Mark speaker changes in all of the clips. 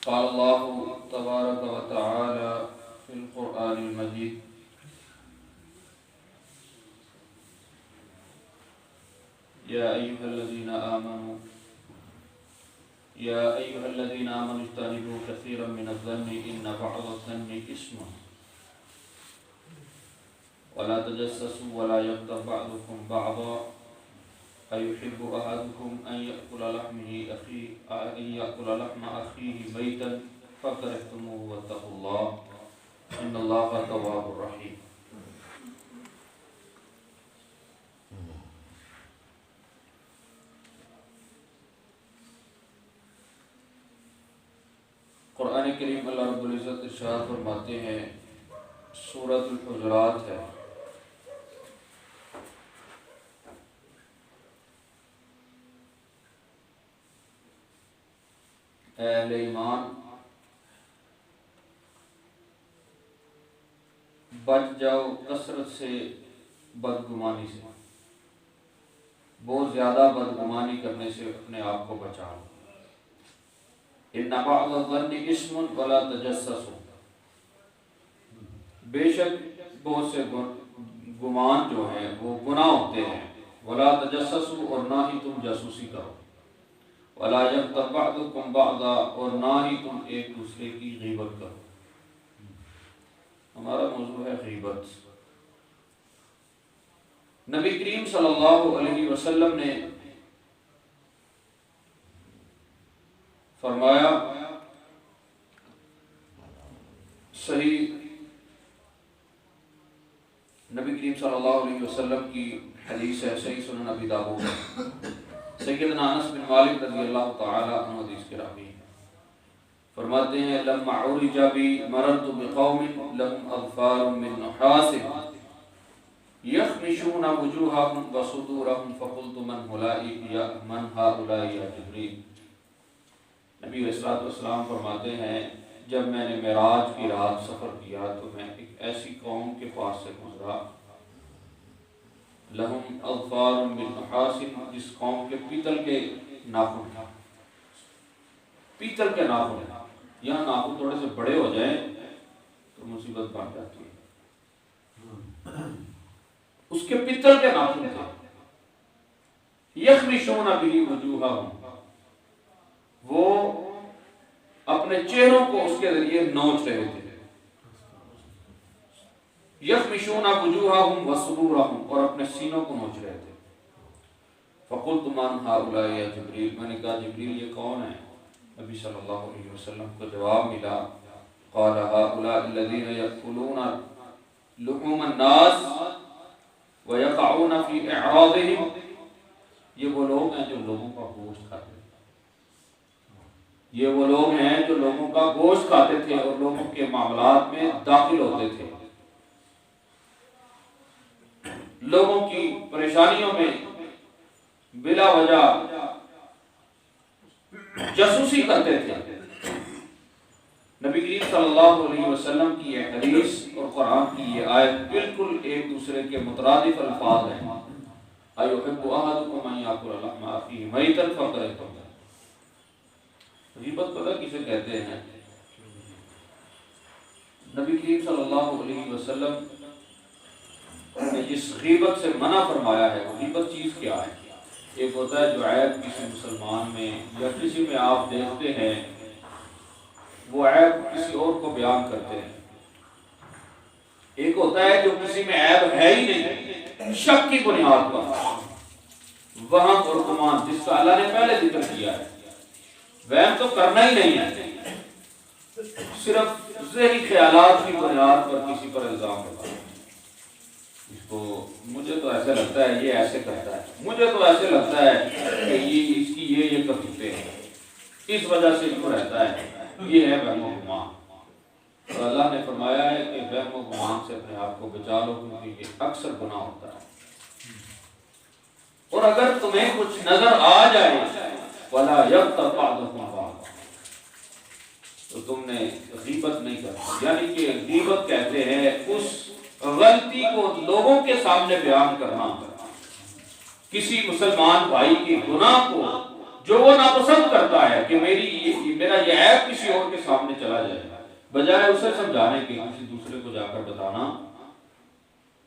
Speaker 1: قال الله تبارك وتعالى في القرآن المجيد يا أيها الذين آمنوا اجتنبوا كثيرا من الظن إن بعض الظن إثم ولا تجسسوا ولا يغتب بعضكم بعضا أيحب أحدكم أن يأكل لحم أخيه ميتا فكرهتموه واتقوا الله إن الله تواب رحيم. قرآن کریم اللہ رب العزت ارشاد فرماتے ہیں، سورۃ الحجرات ہے، اے اہل ایمان بچ جاؤ کثرت سے بدگمانی سے، بہت زیادہ بدگمانی کرنے سے اپنے آپ کو بچاؤ. ان بعض الظن اسم ولا تجسسوا، بے شک بہت سے گمان جو ہیں وہ گناہ ہوتے ہیں. ولا تجسسوا، اور نہ ہی تم جاسوسی کرو. ولا یغتب بعضکم بعضا، اور نہ ہی تم ایک دوسرے کی غیبت کرو. ہمارا موضوع ہے غیبت. نبی کریم صلی اللہ علیہ وسلم نے فرمایا، صحیح نبی کریم صلی اللہ علیہ وسلم کی حدیث ہے، صحیح سنن ابی داؤد ہے، سیدنا انس بن مالک رضی اللہ تعالی عنہ حدیث کے راوی ہیں، فرماتے ہیں لما عرج بی مررت بقوم لهم اظفار من نحاس یخمشون وجوہهم وصدورهم فقلت من هؤلاء یا جبریل. نبی علیہ السلام فرماتے ہیں جب میں نے معراج کی رات سفر کیا تو میں ایک ایسی قوم کے پاس سے گزرا، لہم اظفار من نحاس، جس قوم کے پیتل کے ناخن تھا. پیتل کے ناخن، یہاں ناخن تھوڑے سے بڑے ہو جائیں تو مصیبت بن جاتی ہے. اس کے پیتل کے ناخن تھے. یخمشون بہ وجوہہم، وہ اپنے چہروں کو اس کے ذریعے نوچ رہے تھے. یخمشون وجوہہم وصدورہم، اور اپنے سینوں کو نوچ رہے تھے. فقلت من هؤلاء یا جبریل، میں نے کہا جبریل یہ کون ہے؟ نبی صلی اللہ علیہ وسلم کو جواب ملا، قال هؤلاء الذين يأكلون لحوم الناس ويقعون في اعراضهم، یہ وہ لوگ ہیں جو لوگوں کا گوشت کھاتے ہیں. یہ وہ لوگ ہیں جو لوگوں کا گوشت کھاتے تھے اور لوگوں کے معاملات میں داخل ہوتے تھے، لوگوں کی پریشانیوں میں بلا وجہ جاسوسی کرتے تھے. نبی کریم صلی اللہ علیہ وسلم کی یہ حدیث اور قرآن کی یہ آیت بالکل ایک دوسرے کے مترادف الفاظ ہیں. ایحب احدکم ان یاکل لحم اخیہ میتا فکرہتموہ. غیبت پتہ کسے کہتے ہیں؟ نبی کریم صلی اللہ علیہ وسلم نے جس غیبت سے منع فرمایا ہے، غیبت چیز کیا ہے؟ ایک ہوتا ہے جو عیب کسی مسلمان میں یا کسی میں آپ دیکھتے ہیں، وہ عیب کسی اور کو بیان کرتے ہیں. ایک ہوتا ہے جو کسی میں عیب ہے ہی نہیں، شک کی بنیاد پر وہاں اور گمان، جس کا اللہ نے پہلے ذکر کیا ہے. وہم تو کرنا ہی نہیں ہے، صرف ذہنی خیالات کی بنیاد پر کسی پر الزام لگانا. اس کو مجھے تو ایسے لگتا ہے یہ ایسے کرتا ہے، مجھے تو ایسے لگتا ہے کہ یہ اس کی یہ کرتوتیں ہیں، اس وجہ سے کیوں رہتا ہے. یہ ہے وہم و گمان. اور اللہ نے فرمایا ہے کہ وہم و گمان سے اپنے آپ کو بچا لو، کیونکہ یہ اکثر گناہ ہوتا ہے. اور اگر تمہیں کچھ نظر آ جائے وَلَا يَغْتَبْ بَعْضُكُمْ بَعْضًا، تو تم نے غیبت نہیں کرنا. یعنی کہ غیبت کہتے ہیں اس غلطی کو لوگوں کے سامنے بیان کرنا، کسی مسلمان بھائی کے گناہ کو جو وہ ناپسند کرتا ہے کہ میرا یہ عیب کسی اور کے سامنے چلا جائے، بجائے اسے سمجھانے کے کسی دوسرے کو جا کر بتانا،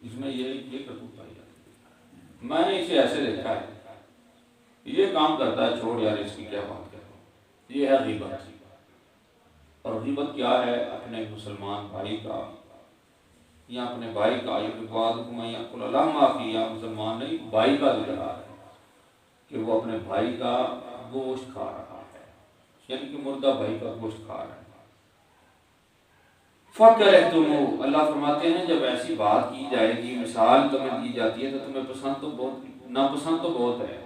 Speaker 1: اس میں یہ کرتوت پائی جاتی ہے۔ میں نے اسے ایسے دیکھا ہے، یہ کام کرتا ہے، چھوڑ یار اس کی کیا بات کر رہا ہوں، یہ ہے غیبت۔ اور غیبت کیا ہے؟ اپنے مسلمان بھائی کا یا اپنے بھائی کا یا مسلمان نہیں، بھائی کا ذکر آ رہا ہے کہ وہ اپنے بھائی کا گوشت کھا رہا ہے، یعنی کہ مردہ بھائی کا گوشت کھا رہا ہے۔ فَكَرِهْتُمُوهُ، اللہ فرماتے ہیں جب ایسی بات کی جائے گی، مثال تمہیں دی جاتی ہے تو تمہیں پسند تو بہت، ناپسند تو بہت ہے،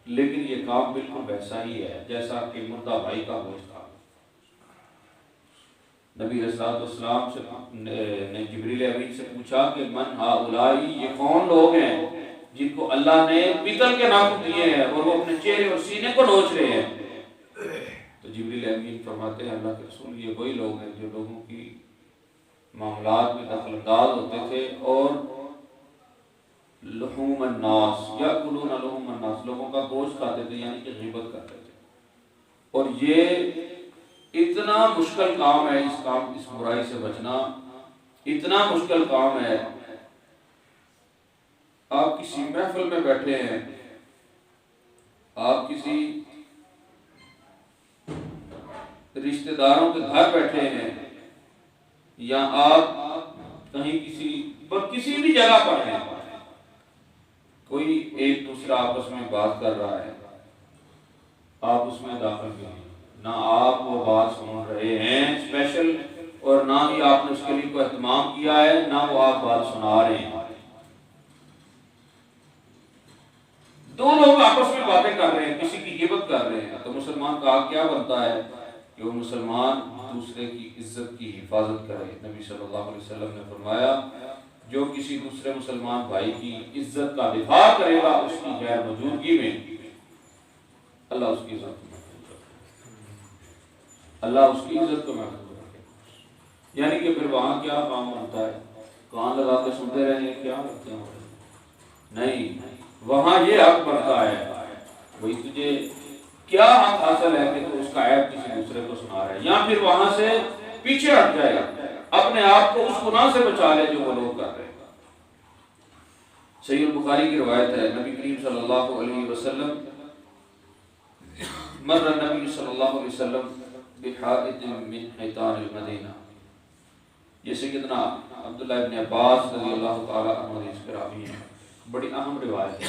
Speaker 1: لیکن یہ کام بالکل ویسا ہی ہے جیسا کہ مردہ بھائی کا گوشت تھا۔ نبی علیہ السلام سے نے جبریل امین سے پوچھا کہ من ہؤلائی، یہ کون لوگ ہیں جن کو اللہ نے پیتل کے ناخن دیے ہیں اور وہ اپنے چہرے اور سینے کو نوچ رہے ہیں؟ تو جبریل امین فرماتے ہیں اللہ کے رسول یہ وہی لوگ ہیں جو لوگوں کی معاملات میں دخل انداز ہوتے تھے اور لحوم الناس یاکلون لحوم الناس، لوگوں کا گوشت کھاتے تھے، یعنی کہ غیبت کرتے تھے۔ اور یہ اتنا مشکل کام ہے، اس برائی سے بچنا اتنا مشکل کام ہے۔ آپ کسی محفل میں بیٹھے ہیں، آپ کسی رشتہ داروں کے گھر بیٹھے ہیں، یا آپ کہیں کسی بھی جگہ پر ہیں، کوئی ایک دوسرا آپس میں بات کر رہا ہے، آپ اس میں داخل بھی ہیں، نہ آپ وہ بات سن رہے ہیں اسپیشل، اور نہ ہی آپ نے اس کے لیے کوئی اہتمام کیا ہے، نہ وہ آپ بات سنا رہے ہیں۔ دو لوگ آپس میں باتیں کر رہے ہیں، کسی کی غیبت کر رہے ہیں، تو مسلمان کا کیا بنتا ہے کہ وہ مسلمان دوسرے کی عزت کی حفاظت کرے۔ نبی صلی اللہ علیہ وسلم نے فرمایا جو کسی دوسرے مسلمان بھائی کی عزت کا دفاع کرے گا اس کی غیر موجودگی میں، اللہ اس کی عزت کو محفوظ رکھے، اللہ اس کی عزت کو محفوظ رکھے۔ یعنی کہ پھر وہاں کیا کام بنتا ہے؟ کان لگا کے سنتے رہیں کیا کرتے ہیں؟ نہیں، وہاں یہ حق بنتا ہے، وہی تجھے کیا حق حاصل ہے کہ تو اس کا عیب کسی دوسرے کو سنا رہا ہے، یا پھر وہاں سے پیچھے ہٹ جائے گا، اپنے آپ کو اس گناہ سے بچا لے جو وہ لوگ کر رہے ہیں۔ صحیح البخاری کی روایت ہے، نبی کریم صلی اللہ علیہ وسلم مر النبی صلی اللہ علیہ وسلم بحائط من حیطان المدینہ، یہ سیدنا عبداللہ ابن عباس رضی اللہ تعالیٰ عنہ اس کے راوی ہیں، بڑی اہم روایت ہے۔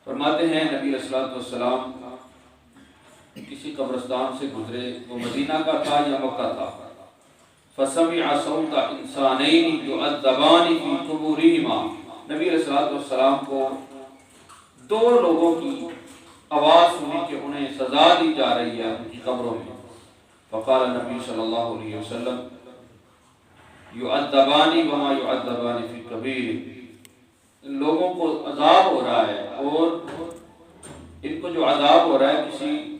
Speaker 1: فرماتے ہیں نبی علیہ السلام کسی قبرستان سے گزرے، وہ مدینہ کا تھا یا مکہ تھا، فسمع صوت انسانین یعذبان فی قبورہما، نبی علیہ السلام کو دو لوگوں کی آواز سنی کہ انہیں سزا دی جا رہی ہے ان کی قبروں میں۔ فقال نبی صلی اللہ علیہ وسلم یعذبان وما یعذبان فی کبیر، ان لوگوں کو عذاب ہو رہا ہے اور ان کو جو عذاب ہو رہا ہے کسی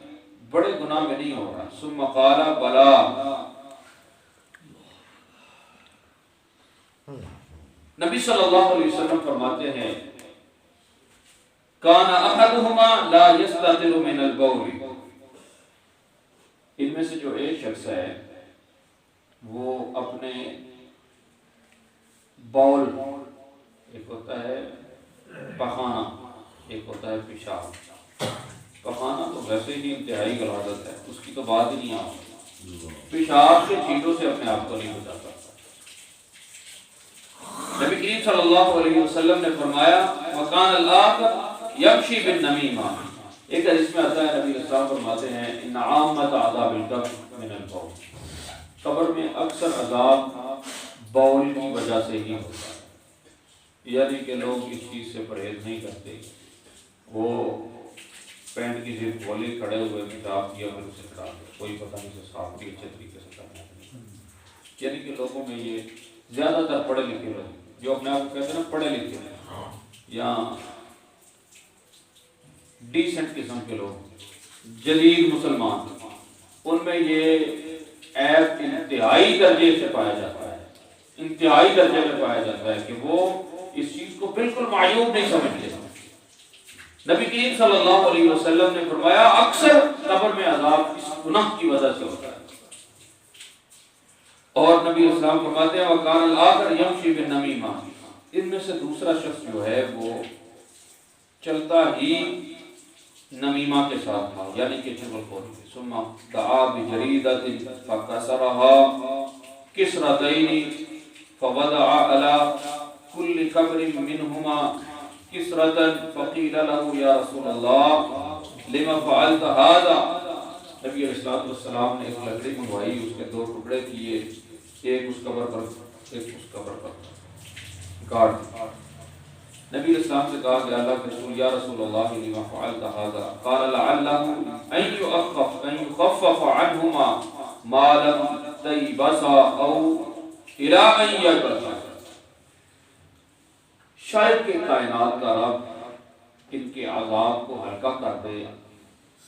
Speaker 1: بڑے گناہ میں نہیں ہو رہا۔ ثم قال بلا، نبی صلی اللہ علیہ وسلم فرماتے ہیں کان احدہما لا یستتر من البول، ان میں سے جو ایک شخص ہے وہ اپنے بول، ایک ہوتا ہے پخانہ، ایک ہوتا ہے پیشاب۔ پخانہ تو ویسے ہی انتہائی غلاظت ہے، اس کی تو بات ہی نہیں آتی، پیشاب کے چھینٹوں سے اپنے آپ کو نہیں بچاتا۔ نبی کریم صلی اللہ علیہ وسلم نے فرمایا وَكَانَ الْآخَرُ يَمْشِي بِالنَّمِيمَةِ، ایک حدیث میں آتا ہے نبی اسلام فرماتے ہیں ان عامۃ عذاب القبر من البول، قبر میں اکثر عذاب بول کی وجہ سے ہی ہوتا ہے، یعنی کہ لوگ اس چیز سے پرہیز نہیں کرتے، وہ پینٹ کی ضد کھولے کھڑے ہوئے پیشاب کیا پھر اسے کھڑا دیا، کوئی پتہ نہیں سے صاف بھی اچھے طریقے سے کرنا ہے۔ یعنی کہ لوگوں میں یہ زیادہ تر پڑھے لکھے لوگ جو اپنے آپ کو کہتے ہیں نا پڑھے لکھے یا ڈیسنٹ قسم کے لوگ، جدید مسلمان، ان میں یہ عیب انتہائی درجے سے پایا جاتا ہے، انتہائی درجے میں پایا جاتا ہے کہ وہ اس چیز کو بالکل معیوب نہیں سمجھتے۔ نبی کریم صلی اللہ علیہ وسلم نے فرمایا اکثر قبر میں عذاب اس گناہ کی وجہ سے ہوتا ہے. اور نبی اسلام فرماتے ہیں وَقَانَ الْآخَرُ يَمْشِي بِالنَّمِيمَةِ، ان میں سے دوسرا شخص جو ہے وہ چلتا ہی نمیمہ کے ساتھ تھا، یعنی کہ چغل خوری. ثم دعا بجریدۃ فکسرها کسرتین فوضع على كل قبر منهما کسرتا فقیل له یا رسول اللہ لما فعلت هذا. نبی علیہ السلام نے ایک لکڑی منگوائی، اس کے 2 ٹکڑے کیے، ایک اس قبر پر ایک اس قبر پر کاٹ دیا. نبی علیہ السلام سے کہا کہ اللہ کے رسول یا رسول اللہ لما فعلت هذا قال لعله ان يخفف عنهما ما لم تيبسا او الى ان يبسا. شاید کہ کائنات کا رب ان کے عذاب کو ہلکا کر دے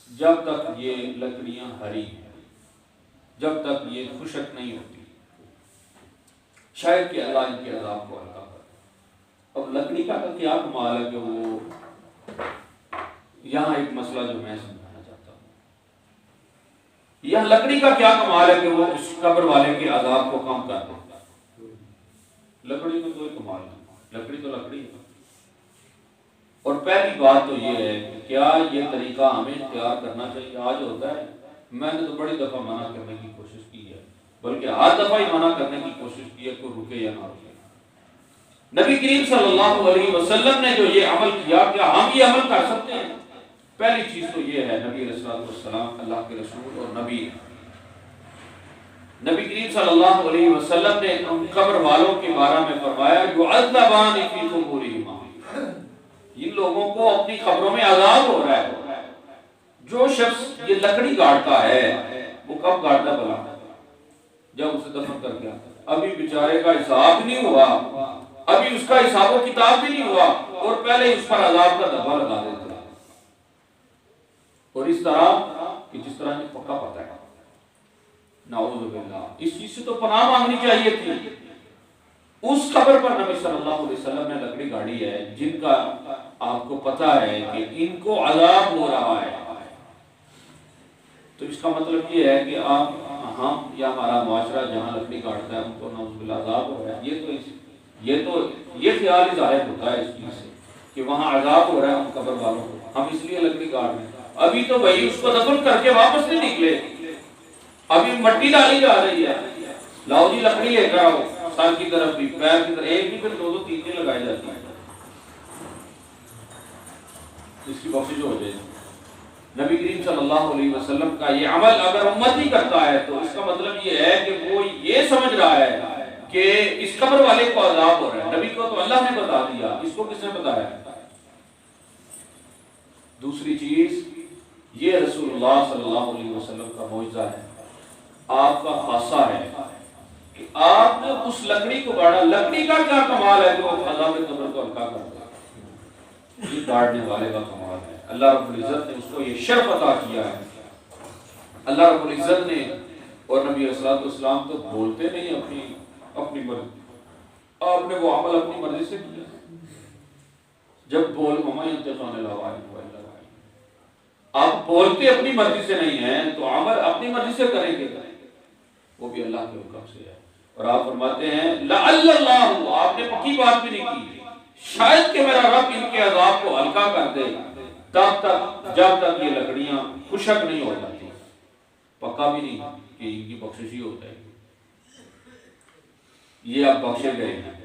Speaker 1: جب تک یہ لکڑیاں ہری ہیں، جب تک یہ خشک نہیں ہوتی، شاید کہ اللہ ان کے عذاب کو ہلکا کر دے. اب لکڑی کا کیا کمال ہے کہ وہ یہاں ایک مسئلہ جو میں سمجھانا چاہتا ہوں، یہ لکڑی کا کیا کمال ہے کہ وہ اس قبر والے کے عذاب کو کم کر دے. لکڑی میں کوئی کمال نہیں، لکڑی تو لکڑی ہے. اور پہلی بات تو یہ ہے کہ کیا یہ طریقہ ہمیں اختیار کرنا چاہیے؟ آج ہوتا ہے، میں نے تو بڑی دفعہ منع کرنے کی کوشش کی ہے، بلکہ ہر دفعہ ہی منع کرنے کی کوشش کی ہے، کوئی رکے یا نہ رکے. نبی کریم صلی اللہ علیہ وسلم نے جو یہ عمل کیا، کیا ہم یہ عمل کر سکتے ہیں؟ پہلی چیز تو یہ ہے نبی علیہ السلام اللہ کے رسول اور نبی کریم صلی اللہ علیہ وسلم نے ان قبر والوں کے بارے میں فرمایا یعذبان فی قبورہما، ان لوگوں کو اپنی قبروں میں عذاب ہو رہا ہے. جو شخص یہ لکڑی گاڑتا ہے وہ کب گاڑتا بلا؟ جب اسے دفن کر کے آتا ہے. ابھی بیچارے کا حساب نہیں ہوا، ابھی اس کا حساب و کتاب بھی نہیں ہوا اور پہلے اس پر عذاب کا دبا لگا دیتے ہیں. اور اس طرح کہ جس طرح یہ پکا پتا ہے. نعوذ باللہ، اس چیز سے تو پناہ مانگنی چاہیے تھی. اس قبر پر نبی صلی اللہ علیہ وسلم نے لکڑی گاڑی ہے جن کا آپ کو پتا ہے کہ ان کو عذاب ہو رہا ہے. تو اس کا مطلب یہ ہے کہ آپ ہم یا ہمارا معاشرہ جہاں لکڑی کاٹتا ہے ان کو نعوذ باللہ عذاب ہو رہا ہے. یہ خیال ہی ظاہر ہوتا ہے اس چیز سے کہ وہاں عذاب ہو رہا ہے ان قبر والوں کو، ہم اس لیے لکڑی کاٹ رہے ہیں. ابھی تو بھائی اس کو دفن کر کے واپس نہیں نکلے، ابھی مٹی ڈالی جا رہی ہے. لاؤ جی لکڑی لے کر آؤ، سر کی طرف بھی پیر کی طرف، ایک بھی پھر 2 3 لگائی جاتی ہیں، اس کی بخشش ہو جائے. نبی کریم صلی اللہ علیہ وسلم کا یہ عمل اگر امت ہی کرتا ہے تو اس کا مطلب یہ ہے کہ وہ یہ سمجھ رہا ہے کہ اس قبر والے کو عذاب ہو رہا ہے. نبی کو تو اللہ نے بتا دیا، اس کو کس نے بتایا؟ دوسری چیز یہ رسول اللہ صلی اللہ علیہ وسلم کا معجزہ ہے، آپ کا خاصہ ہے کہ آپ نے اس لکڑی کو گاڑا. لکڑی کا کیا کمال ہے کہ وہ عذاب قبر کو ہلکا کر دے؟ یہ گاڑنے والے کا کمال ہے. اللہ رب العزت نے اس کو یہ شرف عطا کیا ہے. اللہ رب العزت نے اور نبی علیہ السلام تو بولتے نہیں اپنی مرضی، آپ نے وہ عمل اپنی مرضی سے کیا. جب بول آپ بولتے اپنی مرضی سے نہیں ہیں تو عمل اپنی مرضی سے کریں گے، وہ بھی اللہ کے حکم سے ہے. اور آپ فرماتے ہیں لعل اللہ، آپ نے پکی بات بھی نہیں کی، شاید کہ میرا رب ان کے عذاب کو ہلکا کر دے تب تک جب تک یہ لکڑیاں خشک نہیں ہو جاتی. پکا بھی نہیں کہ ان کی بخشش ہی ہوتا ہے، یہ آپ بخشے گئے ہیں،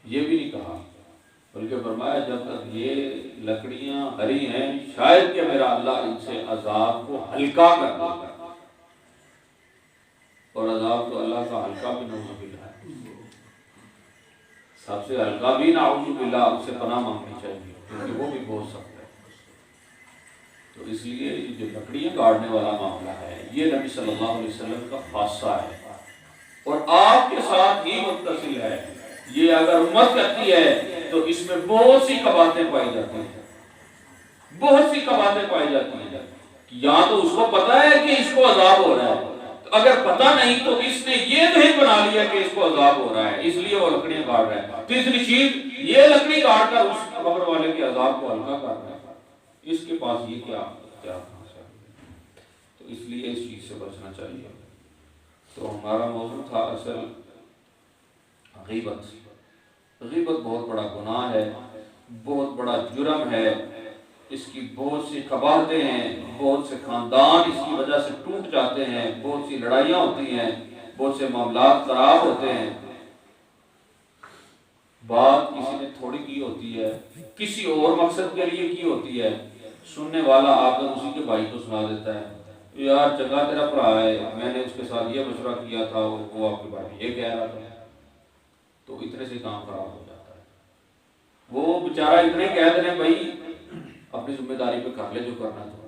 Speaker 1: یہ بھی نہیں کہا، بلکہ فرمایا جب تک یہ لکڑیاں ہری ہیں شاید کہ میرا اللہ ان سے عذاب کو ہلکا کر دے گا. اور عذاب تو اللہ کا ہلکا بھی نعوذ باللہ ہے، سب سے ہلکا بھی نعوذ باللہ، اس سے پناہ مانگنی چاہیے کیونکہ وہ بھی بہت سخت ہے. تو اس لیے جو لکڑیاں گاڑنے والا معاملہ ہے یہ نبی صلی اللہ علیہ وسلم کا خاصہ ہے اور آپ کے ساتھ ہی متصل ہے. یہ اگر امت کرتی ہے تو اس میں بہت سی قباحتیں پائی جاتی ہیں، بہت سی قباحتیں پائی جاتی ہیں. یہاں تو اس کو پتا ہے کہ اس کو عذاب ہو رہا ہے، اگر پتا نہیں تو اس نے یہ ذہن بنا لیا کہ اس کو عذاب ہو رہا ہے، اس لیے وہ لکڑیاں گاڑ رہا ہے. تیسری چیز، یہ لکڑی گاڑ کر اس قبر والے کے عذاب کو ہلکا کر رہا ہے. اس کے پاس یہ کیا اختیار کہاں سے آ گیا؟ تو اس لیے اس چیز سے بچنا چاہیے۔ تو ہمارا موضوع تھا اصل غیبت۔ غیبت بہت بڑا گناہ ہے، بہت بڑا جرم ہے، اس کی بہت سی قباحتیں ہیں، بہت سے خاندان اس کی وجہ سے ٹوٹ جاتے ہیں، بہت سی لڑائیاں ہوتی ہیں، بہت سے معاملات خراب ہوتے ہیں۔ بات کسی نے تھوڑی کی ہوتی ہے، کسی اور مقصد کے لیے کی ہوتی ہے، سننے والا آ کر اسی کے بھائی کو سنا دیتا ہے، یار چنگا تیرا بھرا ہے، میں نے اس کے ساتھ یہ مشورہ کیا تھا، وہ آپ کے بارے میں یہ کہہ رہا تھا، تو اتنے سے کام خراب ہو جاتا ہے۔ وہ بیچارہ اتنے کہہ دیں بھائی اپنی ذمہ داری پہ کر لے جو کرنا تھا،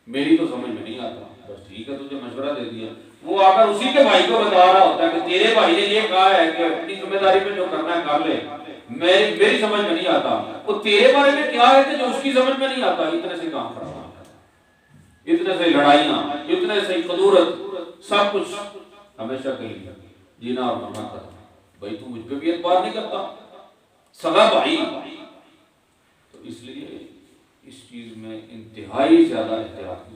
Speaker 1: میری تو سمجھ میں نہیں آتا، بس ٹھیک ہے تجھے مشورہ دے دیا، وہ آ کر اسی کے بھائی کو بتا رہا ہوتا ہے کہ تیرے بھائی نے یہ کہا ہے کہ اپنی ذمہ داری پہ جو کرنا ہے کر لے، میری سمجھ میں نہیں آتا، وہ تیرے بارے میں کیا ہے کہ جو اس کی سمجھ میں نہیں آتا۔ اتنے سے کام خراب ہو جاتا ہے، اتنے سے لڑائیاں، اتنے سے قدورت، سب کچھ ہمیشہ کے لیے جینا اور مرنا کرنا۔ بھائی تو مجھ پہ بھی اعتبار نہیں کرتا، سگا بھائی۔ تو اس لیے اس چیز میں انتہائی زیادہ احتیاط